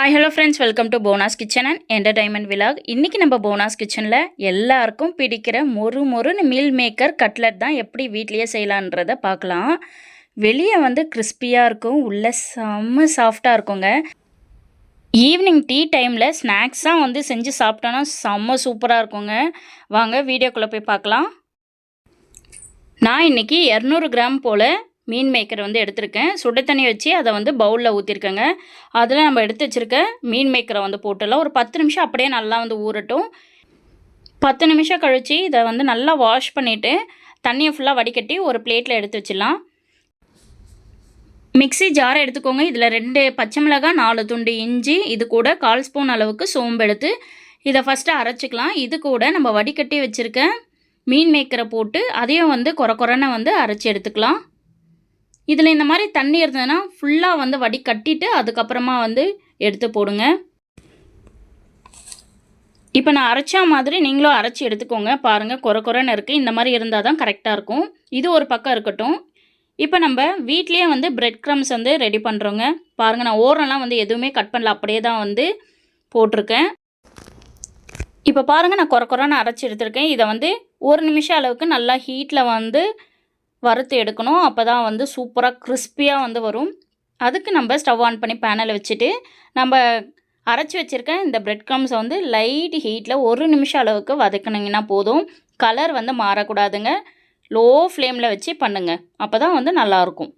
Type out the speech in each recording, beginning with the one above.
Hi hello friends, welcome to Bona's kitchen and entertainment vlog. இன்றைக்கி நம்ம போனாஸ் கிச்சனில் எல்லாருக்கும் பிடிக்கிற மொறுன்னு மீல் மேக்கர் கட்லட் தான் எப்படி வீட்லேயே செய்யலான்றதை பார்க்கலாம். வெளியே கிறிஸ்பியாக இருக்கும், உள்ளே செம்ம சாஃப்டாக இருக்குங்க. ஈவினிங் டீ டைமில் ஸ்நாக்ஸாக செஞ்சு சாப்பிட்டோன்னா செம்ம சூப்பராக இருக்குங்க. வாங்க வீடியோக்குள்ளே போய் பார்க்கலாம். நான் இன்றைக்கி 200 கிராம் போல் மீன் மேக்கர் எடுத்திருக்கேன். சுட தண்ணி வச்சு அதை பவுலில் ஊற்றிருக்கேங்க. அதில் நம்ம எடுத்து வச்சுருக்க மீன் மேக்கரை போட்டுடலாம். ஒரு 10 நிமிஷம் அப்படியே நல்லா ஊறட்டும். 10 நிமிஷம் கழித்து இதை நல்லா வாஷ் பண்ணிவிட்டு தண்ணியை ஃபுல்லாக வடிகட்டி ஒரு பிளேட்டில் எடுத்து வச்சிடலாம். மிக்ஸி ஜாரை எடுத்துக்கோங்க. இதில் 2 பச்சை மிளகாய், 4 துண்டு இஞ்சி, இது கூட 1/4 ஸ்பூன் அளவுக்கு சோம்பு எடுத்து இதை ஃபஸ்ட்டு அரைச்சிக்கலாம். இது கூட நம்ம வடிகட்டி வச்சுருக்க மீன் மேக்கரை போட்டு அதையும் கொரன்னு அரைச்சி எடுத்துக்கலாம். இதில் இந்த மாதிரி தண்ணி இருந்ததுன்னா ஃபுல்லாக வடிகட்டிட்டு அதுக்கப்புறமா எடுத்து போடுங்க. இப்போ நான் அரைச்சா மாதிரி நீங்களும் அரைச்சி எடுத்துக்கோங்க. பாருங்கள், கொரன்னு இருக்குது. இந்த மாதிரி இருந்தால் தான் கரெக்டாக இருக்கும். இது ஒரு பக்கம் இருக்கட்டும். இப்போ நம்ம வீட்லேயே பிரெட் க்ரம்ஸ் ரெடி பண்ணுறோங்க. பாருங்கள், நான் ஓரெல்லாம் எதுவுமே கட் பண்ணல, அப்படியே தான் போட்டிருக்கேன். இப்போ பாருங்கள், நான் கொரன்னு அரைச்சி எடுத்திருக்கேன். இதை 1 நிமிஷம் அளவுக்கு நல்லா ஹீட்டில் வறுத்து எடுக்கணும். அப்போ தான் சூப்பராக கிறிஸ்பியாக வரும். அதுக்கு நம்ம ஸ்டவ் ஆன் பண்ணி பேனில் வச்சுட்டு நம்ம அரைச்சி வச்சுருக்க இந்த பிரெட் க்ரம்ஸை லைட் ஹீட்டில் 1 நிமிஷம் அளவுக்கு வதக்கினீங்கன்னா போதும். கலர் மாறக்கூடாதுங்க. லோ ஃப்ளேமில் வச்சு பண்ணுங்கள். அப்போ தான் நல்லாயிருக்கும்.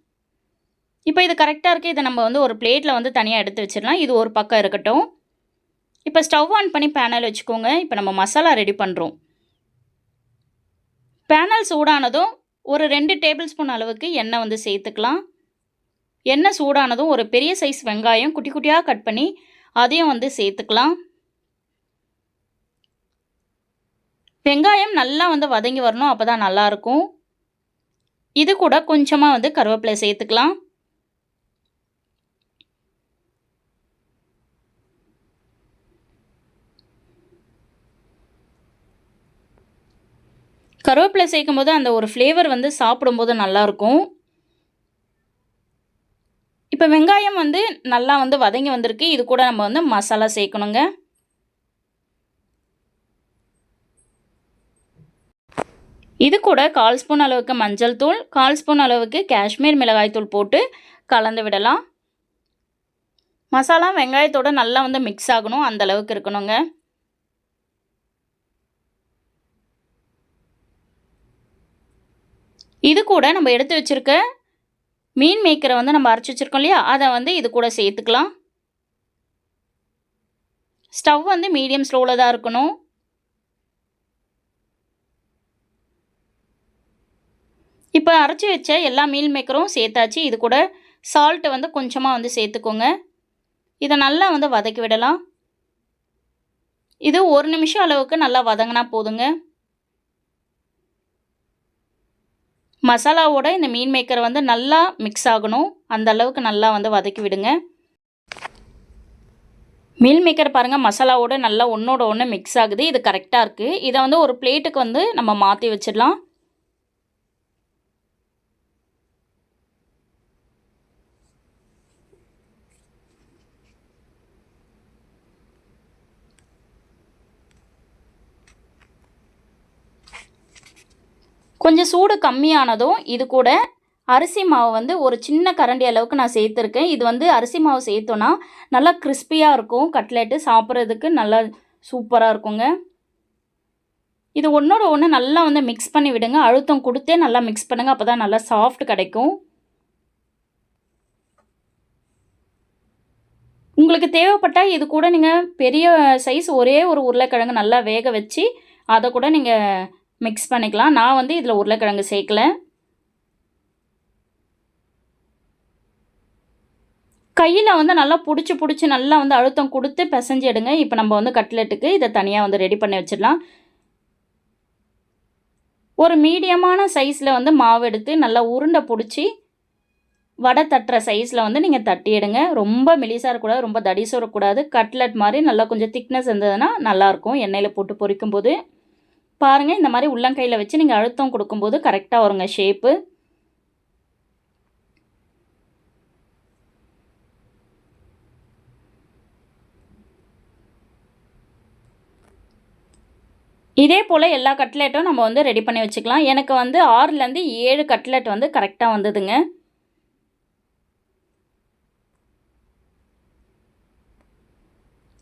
இப்போ இது கரெக்டாக இருக்குது. இதை நம்ம ஒரு பிளேட்டில் தனியாக எடுத்து வச்சிடலாம். இது ஒரு பக்கம் இருக்கட்டும். இப்போ ஸ்டவ் ஆன் பண்ணி பேனல் வச்சுக்கோங்க. இப்போ நம்ம மசாலா ரெடி பண்ணுறோம். பேனல் சூடானதும் ஒரு 2 டேபிள் ஸ்பூன் அளவுக்கு எண்ணெய் சேர்த்துக்கலாம். எண்ணெய் சூடானதும் ஒரு பெரிய சைஸ் வெங்காயம் குட்டி குட்டியாக கட் பண்ணி அதையும் சேர்த்துக்கலாம். வெங்காயம் நல்லா வதங்கி வரணும். அப்போ தான் நல்லாயிருக்கும். இது கூட கொஞ்சமாக கருவேப்பிலை சேர்த்துக்கலாம். கருவேப்பிலை சேர்க்கும் போது அந்த ஒரு ஃப்ளேவர் சாப்பிடும்போது நல்லாயிருக்கும். இப்போ வெங்காயம் நல்லா வதங்கி வந்திருக்கு. இது கூட நம்ம மசாலா சேர்க்கணுங்க. இது கூட 1/4 ஸ்பூன் அளவுக்கு மஞ்சள் தூள், 1/4 ஸ்பூன் அளவுக்கு காஷ்மீர் மிளகாய் தூள் போட்டு கலந்து விடலாம். மசாலா வெங்காயத்தோட நல்லா மிக்ஸ் ஆகணும், அந்த அளவுக்கு இருக்கணுங்க. இது கூட நம்ம எடுத்து வச்சுருக்க மீன் மேக்கரை நம்ம அரைச்சி வச்சுருக்கோம் இல்லையா, அதை இது கூட சேர்த்துக்கலாம். ஸ்டவ் மீடியம் ஸ்லோவில் தான் இருக்கணும். இப்போ அரைச்சி வச்ச எல்லா மீல் மேக்கரும் சேர்த்தாச்சு. இது கூட சால்ட்டு கொஞ்சமாக சேர்த்துக்கோங்க. இதை நல்லா வதக்கி விடலாம். இது 1 நிமிஷம் அளவுக்கு நல்லா வதங்கினா போதுங்க. மசாலாவோட இந்த மீன் மேக்கர் நல்லா மிக்ஸ் ஆகணும். அந்த அளவுக்கு நல்லா வதக்கி விடுங்க. மீல் மேக்கர் பாருங்கள், மசாலாவோட நல்லா ஒன்றோட ஒன்று மிக்ஸ் ஆகுது. இது கரெக்டாக இருக்குது. இதை ஒரு பிளேட்டுக்கு நம்ம மாற்றி வச்சிடலாம். கொஞ்சம் சூடு கம்மியானதும் இது கூட அரிசி மாவு ஒரு சின்ன கரண்டி அளவுக்கு நான் சேர்த்துருக்கேன். இது அரிசி மாவு சேர்த்தோன்னா நல்லா கிறிஸ்பியாக இருக்கும். கட்லெட்டு சாப்பிட்றதுக்கு நல்லா சூப்பராக இருக்குங்க. இது ஒன்றோட ஒன்று நல்லா மிக்ஸ் பண்ணி விடுங்க. அழுத்தம் கொடுத்தே நல்லா மிக்ஸ் பண்ணுங்கள். அப்போ தான் நல்லா சாஃப்ட் கிடைக்கும். உங்களுக்கு தேவைப்பட்டால் இது கூட நீங்கள் பெரிய சைஸ் ஒரே ஒரு உருளைக்கிழங்கு நல்லா வேக வச்சு அதை கூட நீங்கள் மிக்ஸ் பண்ணிக்கலாம். நான் இதில் உருளைக்கிழங்கு சேர்க்கல. கையில் நல்லா பிடிச்சி நல்லா அழுத்தம் கொடுத்து பிசைஞ்சு எடுங்க. இப்போ நம்ம கட்லெட்டுக்கு இதை தனியாக ரெடி பண்ணி வச்சிடலாம். ஒரு மீடியமான சைஸில் மாவு எடுத்து நல்லா உருண்டை பிடிச்சி வடை தட்டுற சைஸில் நீங்கள் தட்டி எடுங்க. ரொம்ப மெலிசாக இருக்கக்கூடாது, ரொம்ப தடிசாக இருக்கக்கூடாது. கட்லெட் மாதிரி நல்லா கொஞ்சம் திக்னஸ் இருந்ததுன்னா நல்லாயிருக்கும் எண்ணெயில் போட்டு பொரிக்கும்போது. பாருங்கள், இந்த மாதிரி உள்ளங்கையில் வச்சு நீங்கள் அழுத்தம் கொடுக்கும்போது கரெக்டாக வருங்க ஷேப்பு. இதே போல் எல்லா கட்லெட்டும் நம்ம வந்து ரெடி பண்ணி வச்சுக்கலாம். எனக்கு வந்து 6லேருந்து 7 கட்லெட் வந்து கரெக்டாக வந்ததுங்க.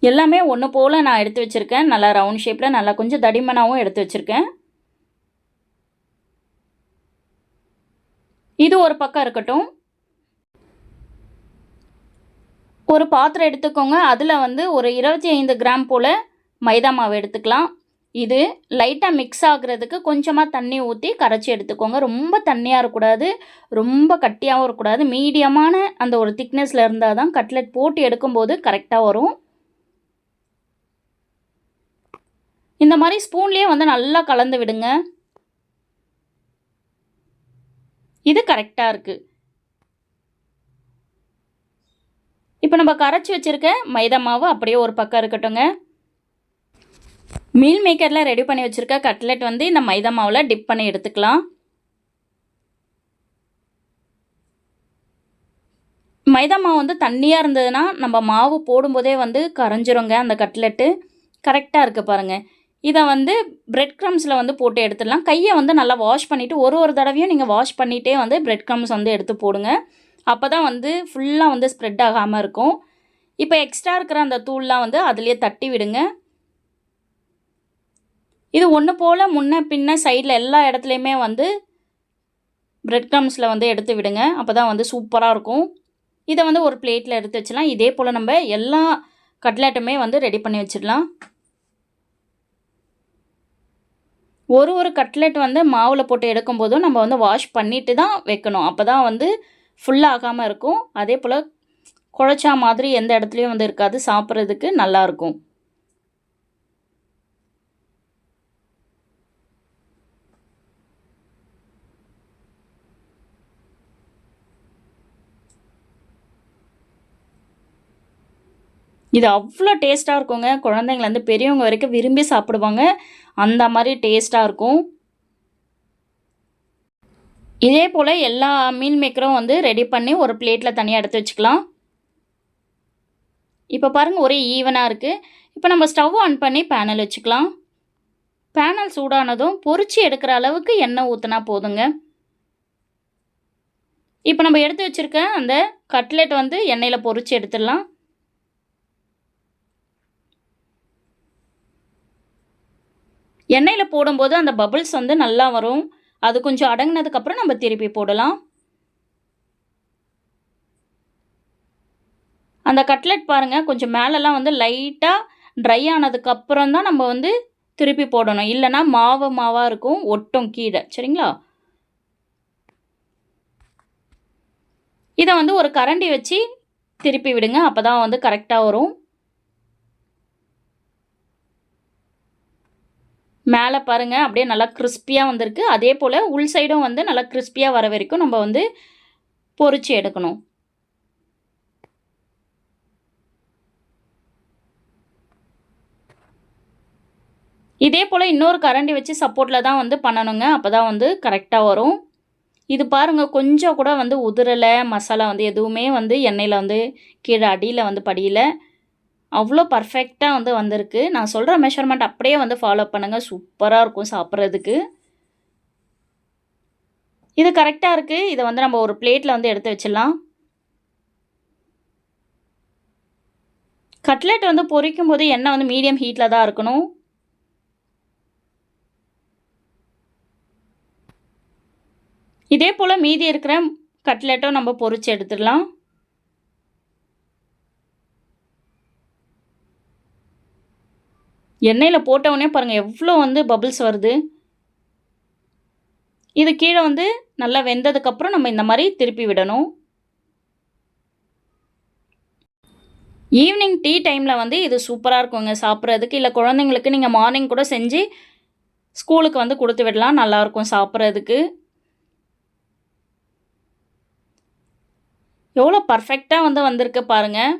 எல்லாமே ஒன்று போல் நான் எடுத்து வச்சுருக்கேன். நல்லா ரவுண்ட் ஷேப்பில் நல்லா கொஞ்சம் தடிமனாகவும் எடுத்து வச்சுருக்கேன். இது ஒரு பக்கம் இருக்கட்டும். ஒரு பாத்திரம் எடுத்துக்கோங்க. அதில் வந்து ஒரு 25 கிராம் போல் மைதா மாவு எடுத்துக்கலாம். இது லைட்டாக மிக்ஸ் ஆகுறதுக்கு கொஞ்சமாக தண்ணி ஊற்றி கரைச்சி எடுத்துக்கோங்க. ரொம்ப தண்ணியாக இருக்கக்கூடாது, ரொம்ப கட்டியாகவும் இருக்கக்கூடாது. மீடியமான அந்த ஒரு திக்னஸில் இருந்தால் தான் கட்லெட் போட்டு எடுக்கும்போது கரெக்டாக வரும். இந்த மாதிரி ஸ்பூன்லேயே வந்து நல்லா கலந்து விடுங்க. இது கரெக்டாக இருக்குது. இப்போ நம்ம கரைச்சி வச்சுருக்க மைதா மாவு அப்படியே ஒரு பக்கம் இருக்கட்டுங்க. மீல் மேக்கரில் ரெடி பண்ணி வச்சுருக்க கட்லெட் வந்து இந்த மைதா மாவில் டிப் பண்ணி எடுத்துக்கலாம். மைதா மாவு வந்து தண்ணியாக இருந்ததுன்னா நம்ம மாவு போடும்போதே வந்து கரைஞ்சிருங்க அந்த கட்லெட்டு. கரெக்டாக இருக்குது பாருங்கள். இதை வந்து பிரெட் க்ரம்ஸில் வந்து போட்டு எடுத்துடலாம். கையை வந்து நல்லா வாஷ் பண்ணிவிட்டு ஒரு தடவையும் நீங்கள் வாஷ் பண்ணிகிட்டே வந்து பிரெட் க்ரம்ஸ் வந்து எடுத்து போடுங்க. அப்போ தான் வந்து ஃபுல்லாக வந்து ஸ்ப்ரெட் ஆகாமல் இருக்கும். இப்போ எக்ஸ்ட்ரா இருக்கிற அந்த தூள்லாம் வந்து அதுலேயே தட்டி விடுங்க. இது ஒன்று போல் முன்ன பின்ன சைடில் எல்லா இடத்துலையுமே வந்து பிரெட் க்ரம்ஸில் வந்து எடுத்து விடுங்க. அப்போ தான் வந்து சூப்பராக இருக்கும். இதை வந்து ஒரு பிளேட்டில் எடுத்து வச்சிடலாம். இதே போல் நம்ம எல்லா கட்லெட்டுமே வந்து ரெடி பண்ணி வச்சிடலாம். ஒரு கட்லெட் வந்து மாவில் போட்டு எடுக்கும்போதும் நம்ம வந்து வாஷ் பண்ணிட்டு தான் வைக்கணும். அப்போ தான் வந்து ஃபுல்லாக ஆகாமல் இருக்கும். அதே போல் குழச்சா மாதிரி எந்த இடத்துலையும் வந்து இருக்காது, சாப்பிட்றதுக்கு நல்லாயிருக்கும். இது அவ்வளோ டேஸ்ட்டாக இருக்குங்க. குழந்தைங்கலேருந்து பெரியவங்க வரைக்கும் விரும்பி சாப்பிடுவாங்க. அந்த மாதிரி டேஸ்ட்டாக இருக்கும். இதே போல் எல்லா மீல் மேக்கரும் வந்து ரெடி பண்ணி ஒரு பிளேட்டில் தனியாக எடுத்து வச்சுக்கலாம். இப்போ பாருங்கள் ஒரே ஈவனாக இருக்குது. இப்போ நம்ம ஸ்டவ் ஆன் பண்ணி பேனல் வச்சுக்கலாம். பேனல் சூடானதும் பொரிச்சு எடுக்கிற அளவுக்கு எண்ணெய் ஊற்றினா போதுங்க. இப்போ நம்ம எடுத்து வச்சுருக்க அந்த கட்லெட் வந்து எண்ணெயில் பொரிச்சு எடுத்துடலாம். எண்ணெயில் போடும்போது அந்த பபிள்ஸ் வந்து நல்லா வரும். அது கொஞ்சம் அடங்கினதுக்கப்புறம் நம்ம திருப்பி போடலாம். அந்த கட்லெட் பாருங்கள் கொஞ்சம் மேலெல்லாம் வந்து லைட்டாக ட்ரை ஆனதுக்கப்புறம் தான் நம்ம வந்து திருப்பி போடணும். இல்லைனா மாவாக இருக்கும், ஒட்டும் கீழே. சரிங்களா? இதை வந்து ஒரு கரண்டி வச்சு திருப்பி விடுங்க. அப்போ தான் வந்து கரெக்டாக வரும். மேலே பாருங்கள் அப்படியே நல்லா கிறிஸ்பியாக வந்திருக்கு. அதே போல் உள் சைடும் வந்து நல்லா கிறிஸ்பியாக வர வரைக்கும் நம்ம வந்து பொரிச்சு எடுக்கணும். இதே போல் இன்னொரு கரண்டி வச்சு சப்போர்ட்டில் தான் வந்து பண்ணணுங்க. அப்போ தான் வந்து கரெக்டாக வரும். இது பாருங்கள் கொஞ்சம் கூட வந்து உதிரலை, மசாலா வந்து எதுவுமே வந்து எண்ணெயில் வந்து கீழே அடியில் வந்து படியல. அவ்வளோ பர்ஃபெக்டாக வந்து வந்திருக்கு. நான் சொல்கிற மெஷர்மெண்ட் அப்படியே வந்து ஃபாலோ பண்ணுங்கள். சூப்பராக இருக்கும் சாப்பிட்றதுக்கு. இது கரெக்டாக இருக்குது. இதை வந்து நம்ம ஒரு பிளேட்டில் வந்து எடுத்து வச்சிடலாம். கட்லெட் வந்து பொரிக்கும் போது எண்ணெய் வந்து மீடியம் ஹீட்டில் தான் இருக்கணும். இதே போல் மீதி இருக்கிற கட்லெட்டும் நம்ம பொரிச்சு எடுத்துடலாம். எண்ணெயில் போட்டவுடனே பாருங்கள் எவ்வளோ வந்து பபிள்ஸ் வருது. இது கீழே வந்து நல்லா வெந்ததுக்கப்புறம் நம்ம இந்த மாதிரி திருப்பி விடணும். ஈவினிங் டீ டைமில் வந்து இது சூப்பராக இருக்குங்க சாப்பிட்றதுக்கு. இல்லை குழந்தைங்களுக்கு நீங்கள் மார்னிங் கூட செஞ்சு ஸ்கூலுக்கு வந்து கொடுத்து விடலாம். நல்லாயிருக்கும் சாப்பிட்றதுக்கு. எவ்வளோ பர்ஃபெக்டாக வந்து வந்திருக்கு பாருங்கள்.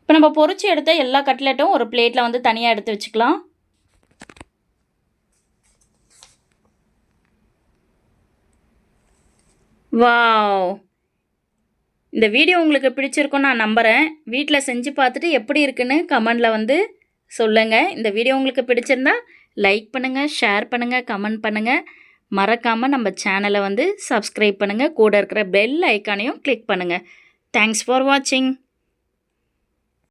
இப்போ நம்ம பொரிச்சு எடுத்த எல்லா கட்லெட்டும் ஒரு பிளேட்டில் வந்து தனியாக எடுத்து வச்சுக்கலாம். வாவ்! இந்த வீடியோ உங்களுக்கு பிடிச்சிருக்கும்னு நான் நம்புகிறேன். வீட்டில் செஞ்சு பார்த்துட்டு எப்படி இருக்குன்னு கமெண்டில் வந்து சொல்லுங்கள். இந்த வீடியோ உங்களுக்கு பிடிச்சிருந்தா லைக் பண்ணுங்கள், ஷேர் பண்ணுங்கள், கமெண்ட் பண்ணுங்கள். மறக்காமல் நம்ம சேனலை வந்து சப்ஸ்கிரைப் பண்ணுங்கள். கூட இருக்கிற பெல் ஐக்கானையும் கிளிக் பண்ணுங்கள். தேங்க்ஸ் ஃபார் வாட்சிங்.